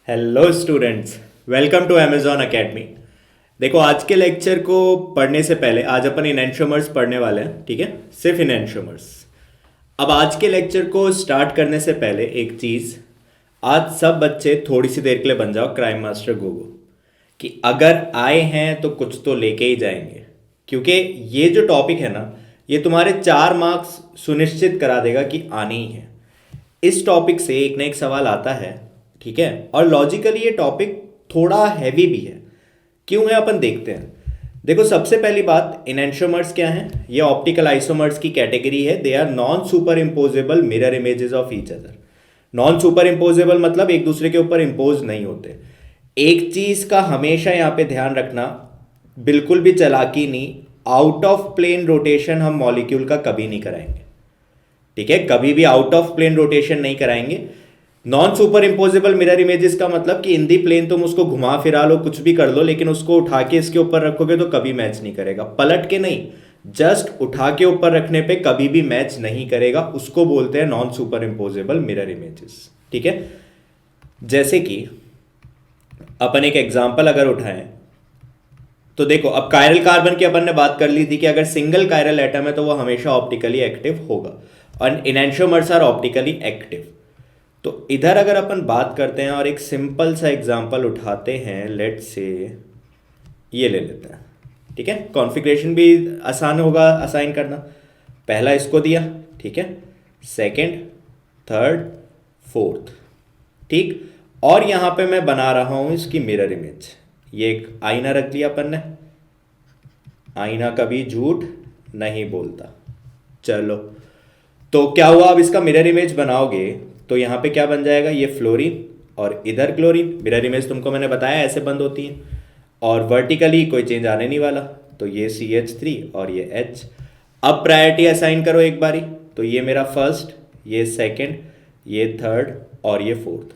Hello students, welcome to Amazon academy. देखो, आज के लेक्चर को पढ़ने से पहले आज अपन इनएंशियोमर्स पढ़ने वाले हैं, ठीक है। सिर्फ इनएंशियोमर्स। अब आज के लेक्चर को स्टार्ट करने से पहले एक चीज़, आज सब बच्चे थोड़ी सी देर के लिए बन जाओ क्राइम मास्टर गोगो, कि अगर आए हैं तो कुछ तो लेके ही जाएंगे। क्योंकि ये जो टॉपिक है ना, ये तुम्हारे 4 मार्क्स सुनिश्चित करा देगा कि आने ही है। इस टॉपिक से एक ना एक सवाल आता है, ठीक है। और लॉजिकली ये टॉपिक थोड़ा हैवी भी है। क्यों है, अपन देखते हैं। देखो, सबसे पहली बात, इनएंशियोमर्स क्या है? ये ऑप्टिकल आइसोमर्स की कैटेगरी है। They are non super imposable mirror images of each other. Non super imposable मतलब एक दूसरे के ऊपर इम्पोज नहीं होते। एक चीज का हमेशा यहां पे ध्यान रखना, बिल्कुल भी चालाकी नहीं, आउट ऑफ प्लेन रोटेशन हम मॉलिक्यूल का कभी नहीं कराएंगे, ठीक है। कभी भी आउट ऑफ प्लेन रोटेशन नहीं कराएंगे। Non super imposable mirror images का मतलब कि इन दी प्लेन तुम उसको घुमा फिरा लो, कुछ भी कर लो, लेकिन उसको उठा के इसके ऊपर रखोगे तो कभी मैच नहीं करेगा। पलट के नहीं, जस्ट उठा के ऊपर रखने पे कभी भी मैच नहीं करेगा। उसको बोलते हैं non super imposable mirror images, ठीक है। जैसे कि अपन एक एग्जांपल अगर उठाएं तो देखो, अब कायरल कार्बन की अपन ने बात कर ली थी कि अगर सिंगल कायरल एटम है तो वो हमेशा ऑप्टिकली एक्टिव होगा, और इनएंशियोमर्स आर ऑप्टिकली एक्टिव। तो इधर अगर अपन बात करते हैं और एक सिंपल सा एग्जांपल उठाते हैं, लेट से ये ले लेते हैं, ठीक है। कॉन्फ़िगरेशन भी आसान होगा असाइन करना। पहला इसको दिया, ठीक है, सेकंड, थर्ड, फोर्थ, ठीक। और यहां पे मैं बना रहा हूं इसकी मिरर इमेज। ये एक आईना रख दिया अपन ने। आईना कभी झूठ नहीं बोलता। चलो, तो क्या हुआ, अब इसका मिरर इमेज बनाओगे तो यहां पे क्या बन जाएगा, ये फ्लोरीन और इधर क्लोरीन। मिरर इमेज तुमको मैंने बताया ऐसे बंद होती है, और वर्टिकली कोई चेंज आने नहीं वाला। तो ये CH3 और ये H। अब प्रायोरिटी असाइन करो एक बारी, तो ये मेरा फर्स्ट, ये सेकंड, ये थर्ड और ये फोर्थ।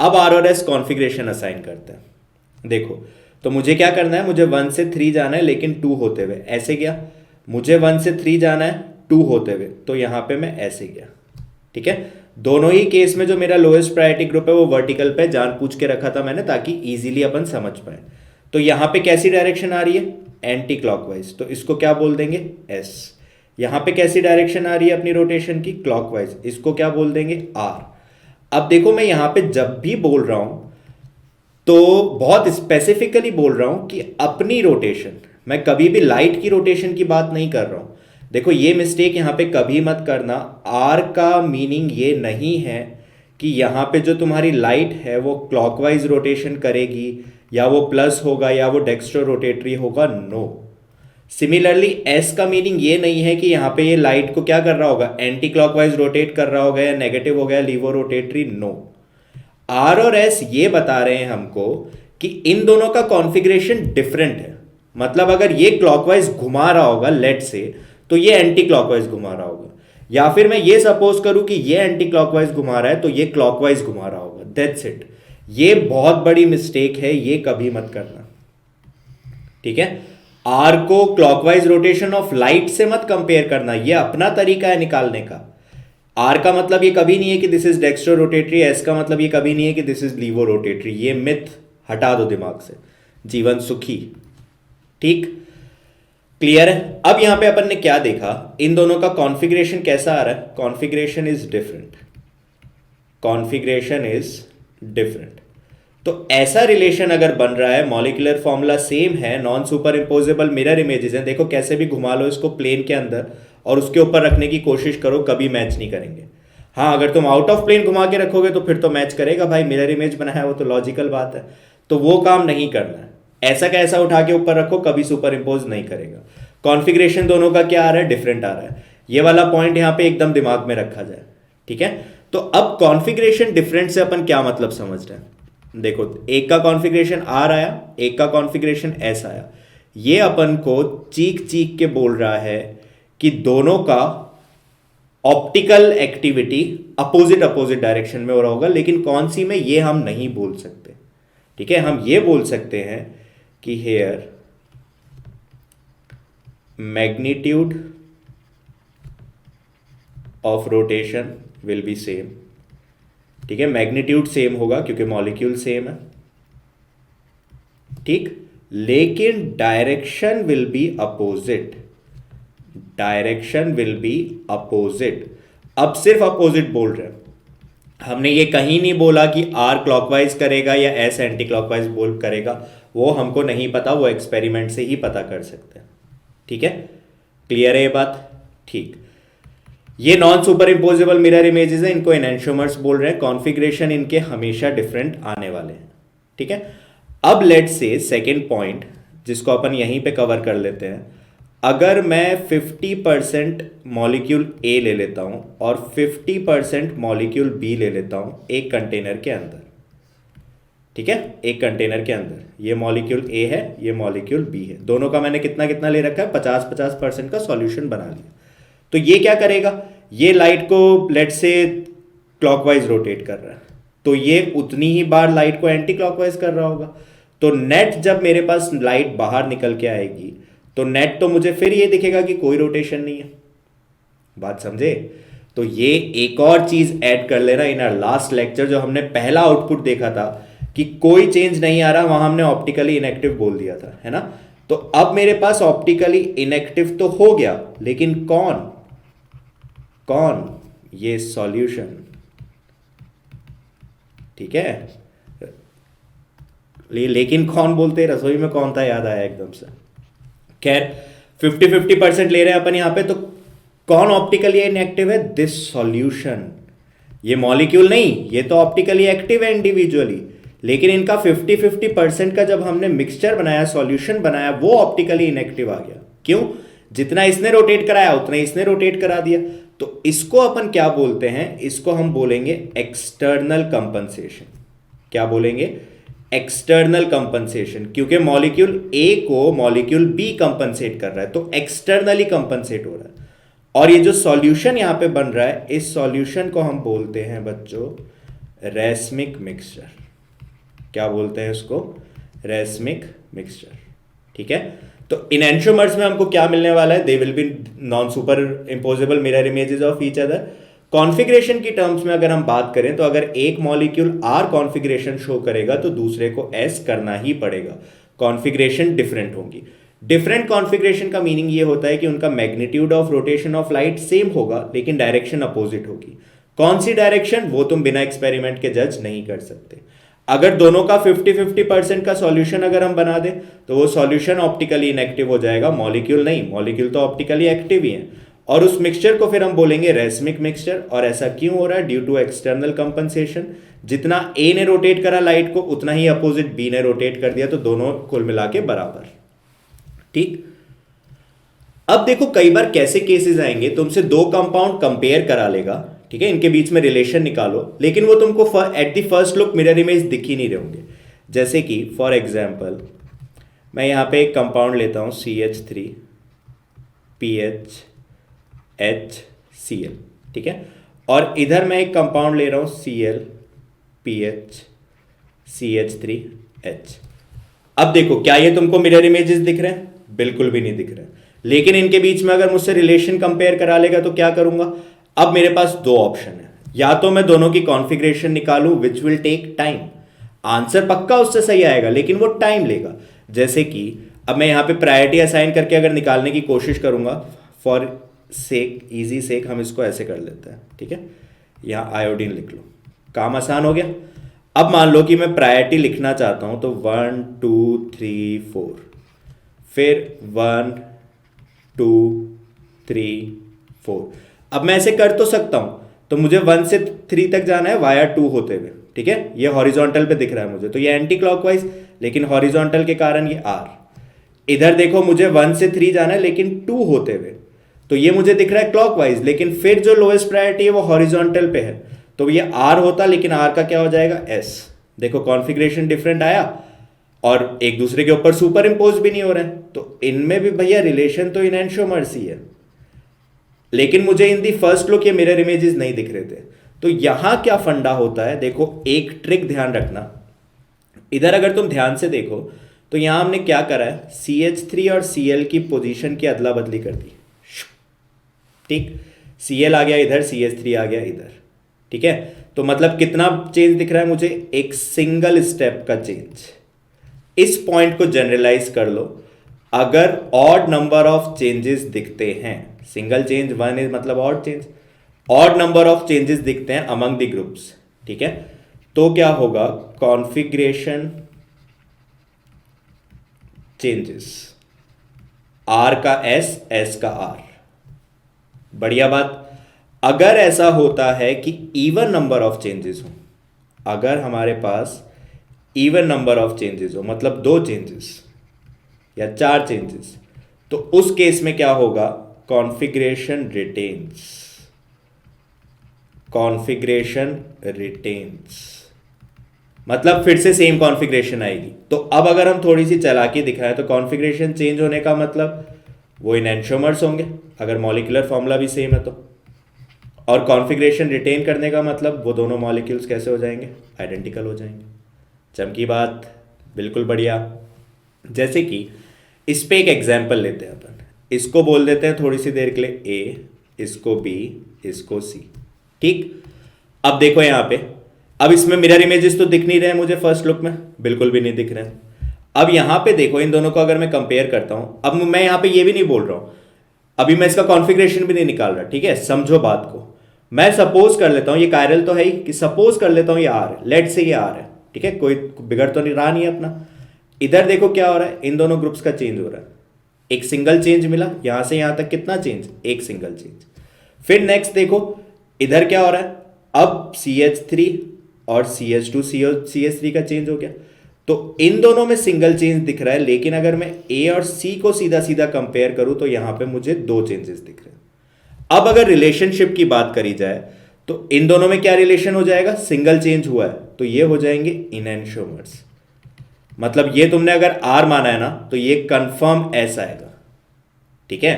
अब R और S कॉन्फ़िगरेशन असाइन करते हैं। देखो, तो मुझे क्या करना है, मुझे 1 से 3 जाना है, लेकिन 2 होते हुए ऐसे गया। मुझे 1 से 3 जाना है 2 होते हुए, तो यहां पे मैं ऐसे गया, ठीक है। दोनों ही केस में जो मेरा लोएस्ट प्रायोरिटी ग्रुप है वो वर्टिकल पे जानबूझ के रखा था मैंने, ताकि इजीली अपन समझ पाए। तो यहां पे कैसी डायरेक्शन आ रही है, एंटी क्लॉकवाइज, तो इसको क्या बोल देंगे, S। यहां पे कैसी डायरेक्शन आ रही है अपनी रोटेशन की, क्लॉकवाइज, इसको क्या बोल देंगे, R। अब देखो, मैं यहां पे जब भी बोल रहा हूं तो बहुत स्पेसिफिकली बोल रहा हूं कि अपनी रोटेशन, मैं कभी भी लाइट की रोटेशन की बात नहीं कर रहा हूं। देखो, ये मिस्टेक यहां पे कभी मत करना। आर का मीनिंग ये नहीं है कि यहां पे जो तुम्हारी लाइट है वो क्लॉकवाइज रोटेशन करेगी, या वो प्लस होगा, या वो डेक्स्ट्रो रोटेटरी होगा, नो। सिमिलरली एस का मीनिंग ये नहीं है कि यहां पे ये लाइट को क्या कर रहा होगा, एंटी क्लॉकवाइज रोटेट कर रहा होगा, या नेगेटिव हो गया लीवो रोटेटरी, नो। आर और एस ये बता रहे हैं हमको कि इन दोनों का कॉन्फ़िगरेशन डिफरेंट है। मतलब अगर ये क्लॉकवाइज घुमा रहा होगा लेट से, तो ये एंटी क्लॉकवाइज घुमा रहा होगा। या फिर मैं ये सपोज करूं कि ये एंटी क्लॉकवाइज घुमा रहा है तो ये क्लॉकवाइज घुमा रहा होगा, दैट्स इट। ये बहुत बड़ी मिस्टेक है, ये कभी मत करना, ठीक है। आर को क्लॉकवाइज रोटेशन ऑफ लाइट से मत कंपेयर करना, ये अपना तरीका है निकालने का। आर का मतलब ये कभी नहीं है कि this is dextro rotatory, S का मतलब ये कभी नहीं है कि दिस इज लीवो रोटेटरी। ये मिथ हटा दो दिमाग से, जीवन सुखी, ठीक, क्लियर है। अब यहां पे अपन ने क्या देखा, इन दोनों का कॉन्फ़िगरेशन कैसा आ रहा है, configuration is different, configuration is different. तो ऐसा रिलेशन अगर बन रहा है, मॉलिक्यूलर फॉर्मूला सेम है, non super imposable mirror images हैं, देखो कैसे भी घुमा लो इसको प्लेन के अंदर और उसके ऊपर रखने की कोशिश करो, कभी मैच नहीं करेंगे। हाँ, अगर तुम आउट ऑफ प्लेन घुमा के रखोगे तो फिर तो मैच करेगा भाई, मिरर इमेज बनाया है वो तो लॉजिकल बात है। तो वो काम नहीं करना है। ऐसा का ऐसा उठा के ऊपर रखो, कभी सुपर इम्पोज नहीं करेगा। कॉन्फ़िगरेशन दोनों का क्या आ रहा है, डिफरेंट आ रहा है। ये वाला पॉइंट यहाँ पे एकदम दिमाग में रखा जाए, ठीक है। तो अब कॉन्फ़िगरेशन डिफरेंट से अपन क्या मतलब समझ रहे हैं। देखो, एक का कॉन्फ़िगरेशन आर आया, एक का कॉन्फ़िगरेशन एस आया। ये अपन को चीख चीख के बोल रहा है कि दोनों का optical activity opposite opposite direction में हो रहा होगा, लेकिन कौन सी में ये हम नहीं बोल सकते, ठीक है। हम ये बोल सकते हैं कि here magnitude of rotation will be same, ठीक है, मैग्नीट्यूड सेम होगा क्योंकि मॉलिक्यूल सेम है, ठीक, लेकिन direction will be opposite, direction will be opposite. अब सिर्फ अपोजिट बोल रहे हैं, हमने ये कहीं नहीं बोला कि आर क्लॉकवाइज करेगा या एस एंटी क्लॉकवाइज बोल करेगा, वो हमको नहीं पता, वो एक्सपेरिमेंट से ही पता कर सकते हैं, ठीक है, क्लियर है ये बात, ठीक। ये non super imposable mirror images हैं, इनको एनेंशियोमर्स बोल रहे हैं, कॉन्फ़िगरेशन इनके हमेशा डिफरेंट आने वाले हैं, ठीक है। अब लेट्स से सेकेंड पॉइंट जिसको अपन यहीं पे कवर कर लेते हैं, अगर मैं 50% मॉलिक्यूल ए ले लेता हूं और 50% मॉलिक्यूल बी ले लेता हूं एक कंटेनर के अंदर, ठीक है, एक कंटेनर के अंदर ये मॉलिक्यूल ए है, ये मॉलिक्यूल बी है, दोनों का मैंने कितना कितना ले रखा है, 50-50% का सॉल्यूशन बना लिया। तो ये क्या करेगा, ये लाइट को लेट से क्लॉकवाइज रोटेट कर रहा है, तो ये उतनी ही बार लाइट को एंटी क्लॉकवाइज कर रहा होगा। तो नेट जब मेरे पास लाइट बाहर निकल के आएगी तो नेट तो मुझे फिर ये दिखेगा कि कोई रोटेशन नहीं है, बात समझे। तो ये एक और चीज ऐड कर लेना इन आवर लास्ट लेक्चर, जो हमने पहला आउटपुट देखा था कि कोई चेंज नहीं आ रहा, वहां हमने ऑप्टिकली इनएक्टिव बोल दिया था, है ना। तो अब मेरे पास ऑप्टिकली इनएक्टिव तो हो गया, लेकिन कौन कौन, ये सॉल्यूशन, ठीक है। लेकिन कौन बोलते, रसोई में कौन था याद आया एकदम से। खैर 50-50% ले रहे हैं अपन यहां पे, तो कौन ऑप्टिकली इनएक्टिव है, दिस सॉल्यूशन, ये मॉलिक्यूल नहीं, ये तो ऑप्टिकली एक्टिव है इंडिविजुअली, लेकिन इनका 50-50% का जब हमने मिक्सचर बनाया, सॉल्यूशन बनाया, वो ऑप्टिकली इनएक्टिव आ गया। क्यों, जितना इसने रोटेट कराया उतना इसने रोटेट करा दिया। तो इसको अपन क्या बोलते हैं, इसको हम बोलेंगे एक्सटर्नल कंपनसेशन। क्या बोलेंगे, एक्सटर्नल कंपनसेशन, क्योंकि मॉलिक्यूल ए को मॉलिक्यूल बी कंपनसेट कर रहा है, तो एक्सटर्नली कंपनसेट हो रहा है। और ये जो सॉल्यूशन यहां पे बन रहा है, इस सॉल्यूशन को हम बोलते हैं बच्चों रेसमिक मिक्सचर। क्या बोलते हैं इसको, रेसमिक मिक्सचर, ठीक है। तो इनएंशियोमर्स में हमको क्या मिलने वाला है, they will be non super imposable mirror images of each other. Configuration की टर्म्स में अगर हम बात करें तो अगर एक मॉलिक्यूल आर कॉन्फ़िगरेशन शो करेगा तो दूसरे को एस करना ही पड़ेगा, कॉन्फ़िगरेशन डिफरेंट होगी। डिफरेंट कॉन्फ़िगरेशन का मीनिंग ये होता है कि उनका magnitude of rotation of light same होगा लेकिन डायरेक्शन अपोजिट होगी। कौन सी डायरेक्शन, वो तुम बिना एक्सपेरिमेंट के जज नहीं कर सकते। अगर दोनों का 50-50% का सॉल्यूशन अगर हम बना दें तो वो सॉल्यूशन ऑप्टिकली इनएक्टिव हो जाएगा, मॉलिक्यूल नहीं, मॉलिक्यूल तो ऑप्टिकली एक्टिव ही है। और उस मिक्सचर को फिर हम बोलेंगे रेसमिक मिक्सचर। और ऐसा क्यों हो रहा है, ड्यू टू एक्सटर्नल कंपनसेशन। जितना ए ने रोटेट करा लाइट को उतना ही अपोजिट बी ने रोटेट कर दिया, तो दोनों कुल मिला के बराबर, ठीक। अब देखो कई बार कैसे केसेस आएंगे, तुमसे दो कंपाउंड कंपेयर करा लेगा, ठीक है, इनके बीच में रिलेशन निकालो, लेकिन वो तुमको at the first look mirror image दिख ही नहीं रहे होंगे। जैसे कि फॉर एग्जाम्पल मैं यहां पे एक कंपाउंड लेता हूं CH3 PHHCl, ठीक है, और इधर मैं एक कंपाउंड ले रहा हूं Cl PH CH3H। अब देखो क्या ये तुमको मिरर इमेजेस दिख रहे हैं, बिल्कुल भी नहीं दिख रहे हैं। लेकिन इनके बीच में अगर मुझसे रिलेशन कंपेयर करा लेगा तो क्या करूंगा, अब मेरे पास दो ऑप्शन है, या तो मैं दोनों की कॉन्फ़िगरेशन निकालूं which will take time, answer पक्का उससे सही आएगा लेकिन वो टाइम लेगा। जैसे कि अब मैं यहां पे प्रायोरिटी असाइन करके अगर निकालने की कोशिश करूंगा, फॉर सेक इजी सेक हम इसको ऐसे कर लेते हैं, ठीक है, यहां आयोडीन लिख लो, काम आसान हो गया। अब मान लो कि मैं प्रायोरिटी लिखना चाहता हूं तो 1 2 3 4, फिर 1 2 3 4। अब मैं ऐसे कर तो सकता हूं, तो मुझे 1 से 3 तक जाना है वाया 2 होते हुए, ठीक है, ये हॉरिजॉन्टल पे दिख रहा है मुझे, तो ये एंटी क्लॉकवाइज, लेकिन हॉरिजॉन्टल के कारण ये R। इधर देखो मुझे 1 से 3 जाना है लेकिन 2 होते हुए, तो ये मुझे दिख रहा है क्लॉकवाइज, लेकिन फिर जो लोएस्ट प्रायोरिटी है वो हॉरिजॉन्टल पे है, तो ये R होता, लेकिन R का क्या हो जाएगा S। देखो कॉन्फ़िगरेशन डिफरेंट आया और एक दूसरे के ऊपर सुपर इंपोज भी नहीं हो रहे हैं, तो इनमें भी भैया रिलेशन तो इनएंशियोमर्स ही है, लेकिन मुझे इन दी फर्स्ट लुक ये मिरर इमेजेस नहीं दिख रहे थे। तो यहां क्या फंडा होता है, देखो एक ट्रिक ध्यान रखना, इधर अगर तुम ध्यान से देखो तो यहां हमने क्या करा है, CH3 और Cl की पोजीशन की अदला बदली कर दी, ठीक, Cl आ गया इधर, CH3 आ गया इधर, ठीक है, तो मतलब कितना चेंज दिख रहा है मुझे, एक सिंगल स्टेप का चेंज। इस पॉइंट को जनरलाइज कर लो, अगर ऑड नंबर ऑफ चेंजेस दिखते हैं, सिंगल चेंज वन इज मतलब odd change, odd number of changes दिखते हैं अमंग द ग्रुप्स, ठीक है, तो क्या होगा, कॉन्फ़िगरेशन चेंजेस, आर का एस का आर। बढ़िया बात। अगर ऐसा होता है कि इवन नंबर ऑफ चेंजेस हो, अगर हमारे पास इवन नंबर ऑफ चेंजेस हो, मतलब 2 चेंजेस या 4 चेंजेस, तो उस केस में क्या होगा, कॉन्फ़िगरेशन रिटेन्स, कॉन्फ़िगरेशन रिटेन्स, मतलब फिर से सेम कॉन्फ़िगरेशन आएगी। तो अब अगर हम थोड़ी सी चालाकी दिखाएं तो कॉन्फ़िगरेशन चेंज होने का मतलब वो इनैंशोमर्स होंगे अगर मॉलिक्यूलर फॉर्मूला भी सेम है तो, और कॉन्फ़िगरेशन रिटेन करने का मतलब वो दोनों मॉलिक्यूल्स कैसे हो जाएंगे, आइडेंटिकल हो जाएंगे। चमकी बात, बिल्कुल बढ़िया। जैसे कि इस पे एक एग्जाम्पल लेते हैं अपन, इसको बोल देते हैं थोड़ी सी देर के लिए ए, इसको बी, इसको सी, ठीक। अब देखो यहाँ पे, अब इसमें मिरर इमेजेस तो दिख नहीं रहे हैं मुझे फर्स्ट लुक में, बिल्कुल भी नहीं दिख रहे हैं। अब यहाँ पे देखो, इन दोनों को अगर मैं कंपेयर करता हूँ, अब मैं यहाँ पे ये भी नहीं बोल रहा हूँ, अभी मैं इसका कॉन्फ़िगरेशन भी नहीं निकाल रहा, ठीक है, समझो बात को। मैं सपोज कर लेता हूँ, ये कायरल तो है ही, कि सपोज कर लेता हूँ ये आर है, लेट से ये आर है, ठीक है, कोई बिगड़ तो नहीं रहा नहीं है अपना। इधर देखो क्या हो रहा है, इन दोनों ग्रुप्स का चेंज हो रहा है, एक सिंगल चेंज मिला, यहां से यहां तक कितना चेंज, एक सिंगल चेंज। फिर नेक्स्ट देखो इधर क्या हो रहा है, अब CH3 और CH2 CH3 का चेंज हो गया, तो इन दोनों में सिंगल चेंज दिख रहा है, लेकिन अगर मैं A और C को सीधा सीधा कंपेयर करूं तो यहां पे मुझे 2 चेंजेस दिख रहे हैं। अब अगर रिलेशनशिप की बात करी जाए तो इन दोनों में क्या रिलेशन हो जाएगा, सिंगल चेंज हुआ है तो ये हो जाएंगे इनैंशोमर्स, मतलब ये तुमने अगर R माना है ना तो ये कंफर्म S आएगा, ठीक है।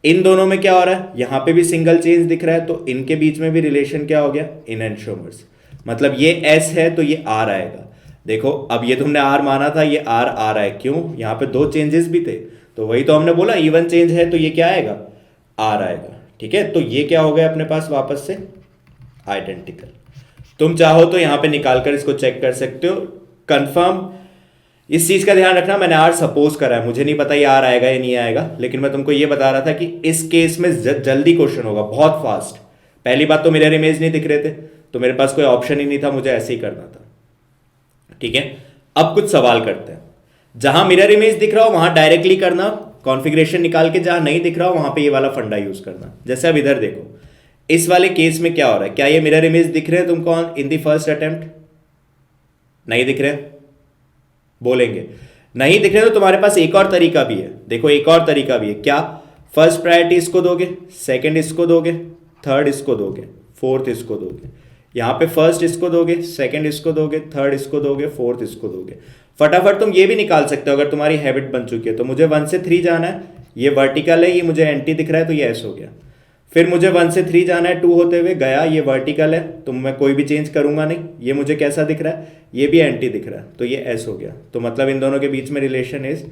इन दोनों में क्या हो रहा है, यहां पे भी सिंगल चेंज दिख रहा है तो इनके बीच में भी रिलेशन क्या हो गया, इनैंशोमर्स, मतलब ये S है तो ये R आएगा। देखो अब ये तुमने R माना था, ये R आ रहा है, क्यों, यहां पे 2 चेंजेस भी थे, तो वही तो हमने बोला इवन चेंज है तो ये क्या आएगा, R आएगा, ठीक है। तो ये क्या हो गया अपने पास वापस से आइडेंटिकल। तुम चाहो तो यहां पे निकालकर इसको चेक कर सकते हो, कंफर्म। इस चीज का ध्यान रखना, मैंने आर सपोज करा है, मुझे नहीं पता ये आर आएगा या नहीं आएगा, लेकिन मैं तुमको ये बता रहा था कि इस केस में जल्दी क्वेश्चन होगा, बहुत फास्ट। पहली बात तो मिरर इमेज नहीं दिख रहे थे तो मेरे पास कोई ऑप्शन ही नहीं था, मुझे ऐसे ही करना था, ठीक है। अब कुछ सवाल करते हैं, जहां मिरर इमेज दिख रहा हो वहां डायरेक्टली करना, कॉन्फ़िगरेशन निकाल के, जहां नहीं दिख रहा हो वहां पे ये वाला फंडा यूज करना। जैसे अब इधर देखो, इस वाले केस में क्या हो रहा है, क्या ये मिरर इमेज दिख रहे हैं तुमको इन दी फर्स्ट अटेम्प्ट, नहीं दिख रहे, बोलेंगे नहीं दिख रहे तो तुम्हारे पास एक और तरीका भी है, देखो एक और तरीका भी है, क्या, फर्स्ट प्रायोरिटी इसको दोगे, सेकंड इसको दोगे, थर्ड इसको दोगे, फोर्थ इसको दोगे। यहां पे फर्स्ट इसको दोगे, सेकंड इसको दोगे, थर्ड इसको दोगे, फोर्थ इसको दोगे। फटाफट तुम ये भी निकाल सकते हो अगर तुम्हारी हैबिट बन चुकी है तो, मुझे 1 से 3 जाना है, ये वर्टिकल है, ये मुझे एंटी दिख रहा है तो ये ऐस हो गया। फिर मुझे 1 से 3 जाना है, 2 होते हुए गया, ये वर्टिकल है तो मैं कोई भी चेंज करूंगा नहीं, ये मुझे कैसा दिख रहा है, ये भी एंटी दिख रहा है तो ये एस हो गया। तो मतलब इन दोनों के बीच में relation is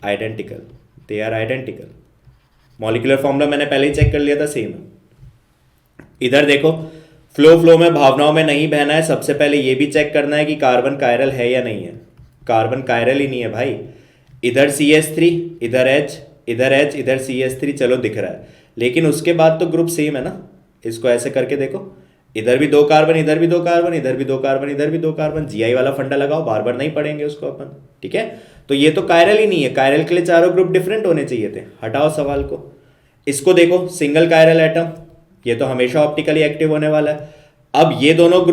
identical, they are identical. Molecular formula मैंने पहले ही चेक कर लिया था, सेम है। इधर देखो, फ्लो में भावनाओं में नहीं बहना है, सबसे पहले ये भी चेक करना है कि कार्बन कायरल है या नहीं है। कार्बन कायरल ही नहीं है भाई, इधर CH3, इधर H, इधर H, इधर CH3, चलो दिख रहा है, लेकिन उसके बाद तो ग्रुप सेम है ना। इसको ऐसे करके देखो, इधर भी 2 कार्बन, इधर भी 2 कार्बन, इधर भी 2 कार्बन, इधर भी 2 कार्बन, GI वाला फंडा लगाओ, बार बार नहीं पढ़ेंगे उसको अपन, ठीक है। तो ये तो कायरल ही नहीं है, कायरल के लिए चारों ग्रुप डिफरेंट होने चाहिए थे, हटाओ सवाल को। इसको देखो, सिंगल कायरल एटम, ये तो हमेशा ऑप्टिकली एक्टिव होने वाला है। अब ये दोनों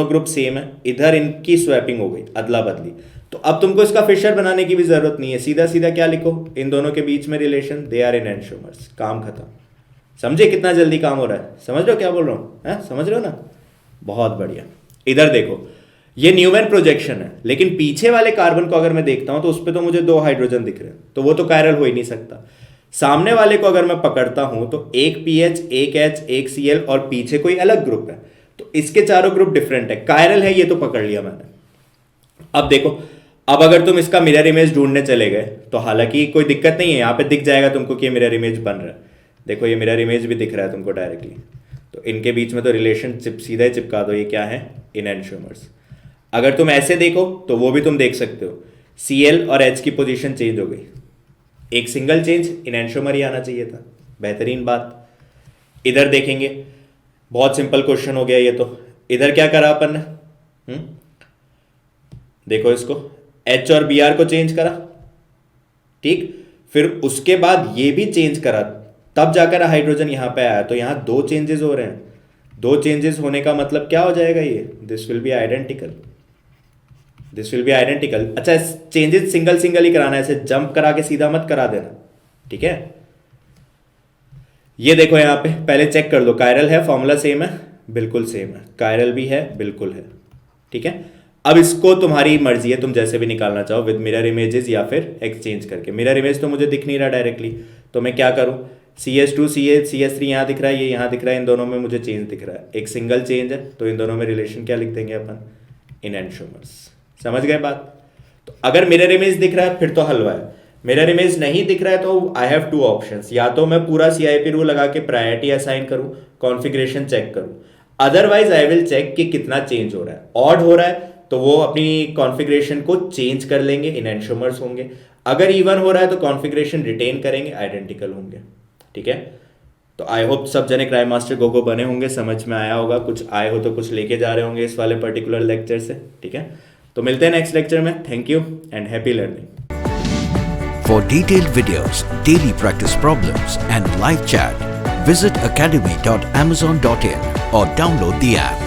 ग्रुप सेम है, इधर इनकी स्वैपिंग हो गई, अदला बदली, तो अब तुमको इसका फिशर बनाने की भी जरूरत नहीं है, सीधा सीधा क्या लिखो, इन दोनों के बीच में रिलेशन, दे आर इनैंशोमर्स, काम खत्म। समझे कितना जल्दी काम हो रहा है, समझ रहे हो क्या बोल रहा हूं, समझ रहे हो ना, बहुत बढ़िया। इधर देखो, ये न्यूमैन प्रोजेक्शन है, लेकिन पीछे वाले कार्बन को अगर मैं देखता हूं तो उस पर तो मुझे 2 हाइड्रोजन दिख रहे हैं, तो वो तो कायरल हो ही नहीं सकता। सामने वाले को अगर मैं पकड़ता हूं तो एक PH, एक H, एक Cl और पीछे कोई अलग ग्रुप है, तो इसके चारों ग्रुप डिफरेंट है, कायरल है, ये तो पकड़ लिया मैंने। अब देखो, अब अगर तुम इसका मिरर इमेज ढूंढने चले गए तो हालांकि कोई दिक्कत नहीं है, यहां पे दिख जाएगा तुमको कि ये मिरर इमेज बन रहा है। देखो ये मिरर इमेज भी दिख रहा है तुमको डायरेक्टली, तो इनके बीच में तो रिलेशनशिप सीधा ही चिपका दो, ये क्या है, इनएंशियोमर्स। अगर तुम ऐसे देखो तो वो भी तुम देख सकते हो, Cl और H की पोजीशन चेंज हो गई, एक सिंगल चेंज, इनएंशियोमर ही आना चाहिए था, बेहतरीन बात। इधर देखेंगे, बहुत सिंपल क्वेश्चन हो गया ये तो। इधर क्या करा अपन ने, देखो इसको H और Br को चेंज करा, ठीक, फिर उसके बाद ये भी चेंज करा, तब जाकर हाइड्रोजन यहां पे आया। तो यहां दो चेंजेस हो रहे हैं, दो चेंजेस होने का मतलब क्या हो जाएगा, ये this will be identical, this will be identical. अच्छा, चेंजेस सिंगल सिंगल ही कराना है, ऐसे जंप करा के सीधा मत करा देना, ठीक है। ये देखो यहां पे पहले चेक कर लो, कायरल है, फॉर्मूला सेम है, बिल्कुल सेम है, कायरल भी है, बिल्कुल है, ठीक है। अब इसको तुम्हारी मर्जी है, तुम जैसे भी निकालना चाहो, विद मिरर इमेजेस या फिर एक्सचेंज करके। मिरर इमेज तो मुझे दिख नहीं रहा डायरेक्टली, तो मैं क्या करूं, CH2 CH3 यहाँ दिख रहा है, ये यहाँ दिख रहा है, इन दोनों में मुझे चेंज दिख रहा है, एक सिंगल चेंज है, तो इन दोनों में रिलेशन क्या लिख देंगे अपन, इनएंशियोमर्स। समझ गए बात। तो अगर मिरर इमेज दिख रहा है फिर तो हलवा है, मिरर इमेज नहीं दिख रहा है तो आई हैव टू ऑप्शंस, या तो मैं पूरा CIP रूल लगा के प्रायोरिटी असाइन करूं, कॉन्फ़िगरेशन चेक करूं, अदरवाइज आई विल चेक कि कितना चेंज हो रहा है। ऑड हो रहा है तो वो अपनी कॉन्फ़िगरेशन को चेंज कर लेंगे, इनएंशियोमर्स होंगे। अगर इवन हो रहा है तो कॉन्फ़िगरेशन रिटेन करेंगे, आइडेंटिकल होंगे, ठीक है। तो आई होप सब जने क्राइम मास्टर गोगो बने होंगे, समझ में आया होगा, कुछ आए हो तो कुछ लेके जा रहे होंगे इस वाले पर्टिकुलर लेक्चर से, ठीक है। तो मिलते हैं नेक्स्ट लेक्चर में, thank you and happy learning. For detailed videos, daily practice problems and live chat, visit academy.amazon.in or download the app.